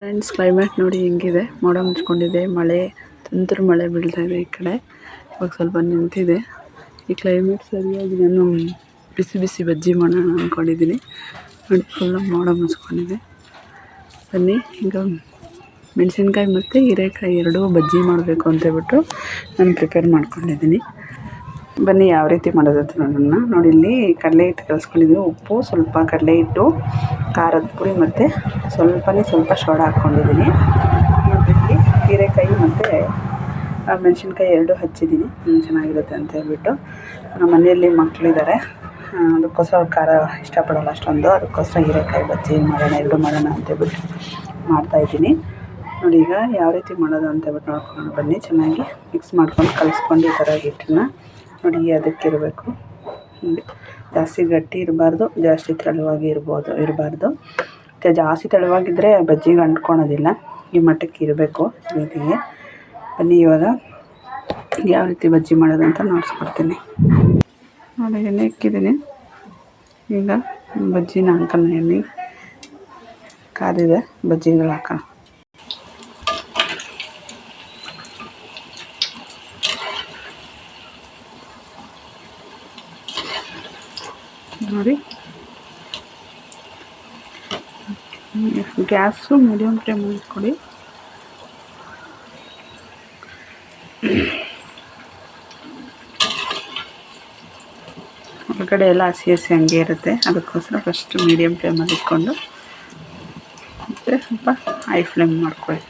Friends, climate ನೋಡಿ ಹೆಂಗಿದೆ. ಮೋಡ ಮುಚ್ಕೊಂಡಿದೆ, ಮಳೆ ತುಂತುರು ಮಳೆ ಬೀಳ್ತಾ ಇದೆ. ಈ ಕಡೆ ಇವಾಗ ಸ್ವಲ್ಪ ನಿಂತಿದೆ. ಈ ಕ್ಲೈಮೇಟ್ ಸರಿಯಾಗಿ ನಾನು ಬಿಸಿ ಬಿಸಿ ಬಜ್ಜಿ ಮಾಡೋಣ ಅಂದ್ಕೊಂಡಿದ್ದೀನಿ. ನೋಡಿ, ಫುಲ್ ಮೋಡ ಮುಚ್ಕೊಂಡಿದೆ. ಬನ್ನಿ, ಈಗ ಮೆಣಸಿನ್ಕಾಯಿ ಮತ್ತು ಹೀರೆಕಾಯಿ ಎರಡೂ ಬಜ್ಜಿ ಮಾಡಬೇಕು ಅಂತೇಳ್ಬಿಟ್ಟು ನಾನು ಪ್ರಿಪೇರ್ ಮಾಡ್ಕೊಂಡಿದ್ದೀನಿ. ಬನ್ನಿ ಯಾವ ರೀತಿ ಮಾಡೋದು ಅಂತ ನೋಡೋಣ. ನೋಡಿ, ಇಲ್ಲಿ ಕಡಲೆ ಹಿಟ್ಟು ಕಲಿಸ್ಕೊಂಡಿದ್ದೀನಿ. ಉಪ್ಪು, ಸ್ವಲ್ಪ ಕಡಲೆ ಹಿಟ್ಟು, ಖಾರದ ಪುಡಿ ಮತ್ತು ಸ್ವಲ್ಪ ಸೋಡಾ ಹಾಕ್ಕೊಂಡಿದ್ದೀನಿ. ಮತ್ತು ಹೀರೆಕಾಯಿ ಮತ್ತು ಮೆಣಸಿನ್ಕಾಯಿ ಎರಡೂ ಹಚ್ಚಿದ್ದೀನಿ, ಚೆನ್ನಾಗಿರುತ್ತೆ ಅಂತ ಹೇಳ್ಬಿಟ್ಟು. ನಮ್ಮ ಮನೆಯಲ್ಲಿ ಮಕ್ಕಳಿದ್ದಾರೆ, ಅದಕ್ಕೋಸ್ಕರ ಅವ್ರು ಖಾರ ಇಷ್ಟಪಡೋಲ್ಲ ಅಷ್ಟೊಂದು. ಅದಕ್ಕೋಸ್ಕರ ಹೀರೆಕಾಯಿ ಬಜ್ಜಿ ಮಾಡೋಣ, ಎರಡೂ ಮಾಡೋಣ ಅಂತೇಳ್ಬಿಟ್ಟು ಮಾಡ್ತಾಯಿದ್ದೀನಿ. ನೋಡಿ, ಈಗ ಯಾವ ರೀತಿ ಮಾಡೋದು ಅಂತೇಳ್ಬಿಟ್ಟು ನೋಡ್ಕೊಂಡು ಬನ್ನಿ. ಚೆನ್ನಾಗಿ ಮಿಕ್ಸ್ ಮಾಡ್ಕೊಂಡು ಕಲಿಸ್ಕೊಂಡು ಈ ಥರ ಹಿಟ್ಟನ್ನ ನೋಡಿ ಅದಕ್ಕಿರಬೇಕು. ಜಾಸ್ತಿ ಗಟ್ಟಿ ಇರಬಾರ್ದು, ಜಾಸ್ತಿ ತೆಳುವಾಗಿ ಇರಬಾರ್ದು. ಮತ್ತು ಜಾಸ್ತಿ ತೆಳುವಾಗಿದ್ದರೆ ಬಜ್ಜಿಗೆ ಅಂಟ್ಕೊಳೋದಿಲ್ಲ. ಈ ಮಟ್ಟಕ್ಕೆ ಇರಬೇಕು ರೀತಿಗೆ. ಬನ್ನಿ, ಇವಾಗ ಯಾವ ರೀತಿ ಬಜ್ಜಿ ಮಾಡೋದು ಅಂತ ನೋಡಿಸ್ಕೊಡ್ತೀನಿ. ನೋಡಿ, ಎಣ್ಣೆ ಇಕ್ಕಿದ್ದೀನಿ. ಈಗ ಬಜ್ಜಿನ ಹಾಕೋಣ. ಎಣ್ಣೆ ಕಾದಿದೆ, ಬಜ್ಜಿಗಳು ಹಾಕೋಣ. ನೋಡಿ, ಗ್ಯಾಸು ಮೀಡಿಯಮ್ ಫ್ಲೇಮಲ್ಲಿ ಇಟ್ಕೊಡಿ. ಹೊರಗಡೆ ಎಲ್ಲ ಹಸಿ ಹಂಗೆ ಇರುತ್ತೆ. ಅದಕ್ಕೋಸ್ಕರ ಫಸ್ಟ್ ಮೀಡಿಯಮ್ ಫ್ಲೇಮಲ್ಲಿ ಇಟ್ಕೊಂಡು ಮತ್ತು ಸ್ವಲ್ಪ ಹೈ ಫ್ಲೇಮ್ ಮಾಡ್ಕೊಳ್ಳಿ.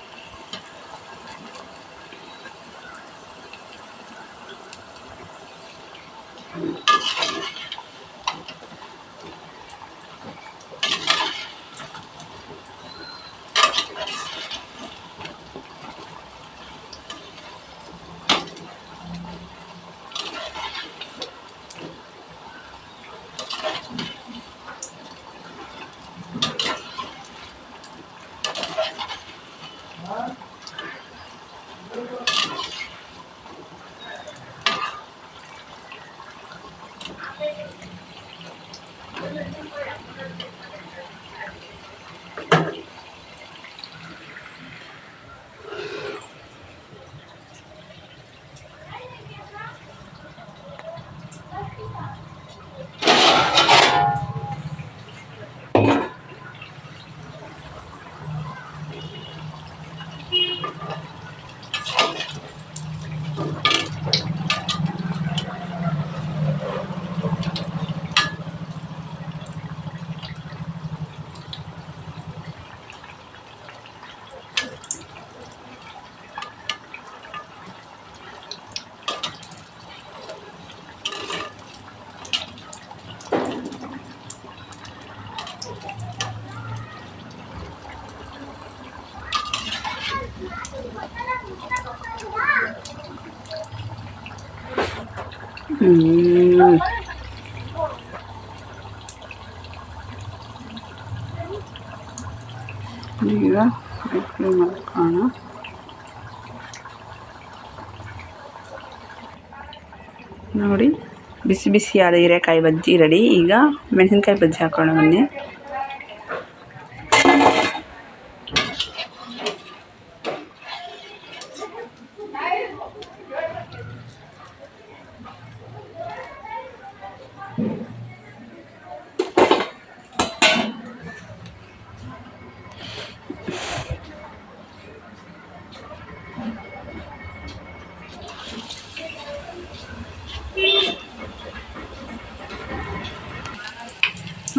ಈಗ ಮಾಡ್ಕೋಣ. ನೋಡಿ, ಬಿಸಿ ಬಿಸಿಯಾದ ಹೀರೆಕಾಯಿ ಬಜ್ಜಿ ರೆಡಿ. ಈಗ ಮೆಣಸಿನ್ಕಾಯಿ ಬಜ್ಜಿ ಹಾಕೋಣ ಬನ್ನಿ.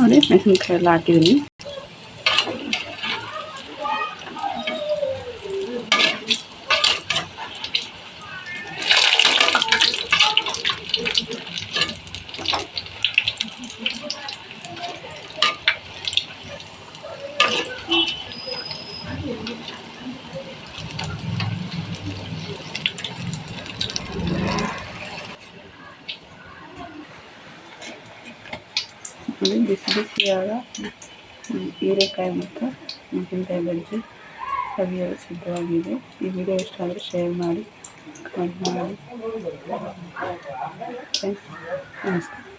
ನೋಡಿ, ಮೆಣಸಿನ್ಕಾಯಿ ಎಲ್ಲ ಹಾಕಿದ್ದೀನಿ. ಬಿಸಿ ಬಿಸಿಯಾದ ಹೀರೆಕಾಯಿ ಮತ್ತು ಮೆಣಸಿನ್ಕಾಯಿ ಬಜ್ಜಿ ಸವಿಯಲು ಸಿದ್ಧವಾಗಿದೆ. ಈ ವಿಡಿಯೋ ಇಷ್ಟ ಆದರೆ ಶೇರ್ ಮಾಡಿ, ಕಮೆಂಟ್ ಮಾಡಿ. ನಮಸ್ಕಾರ.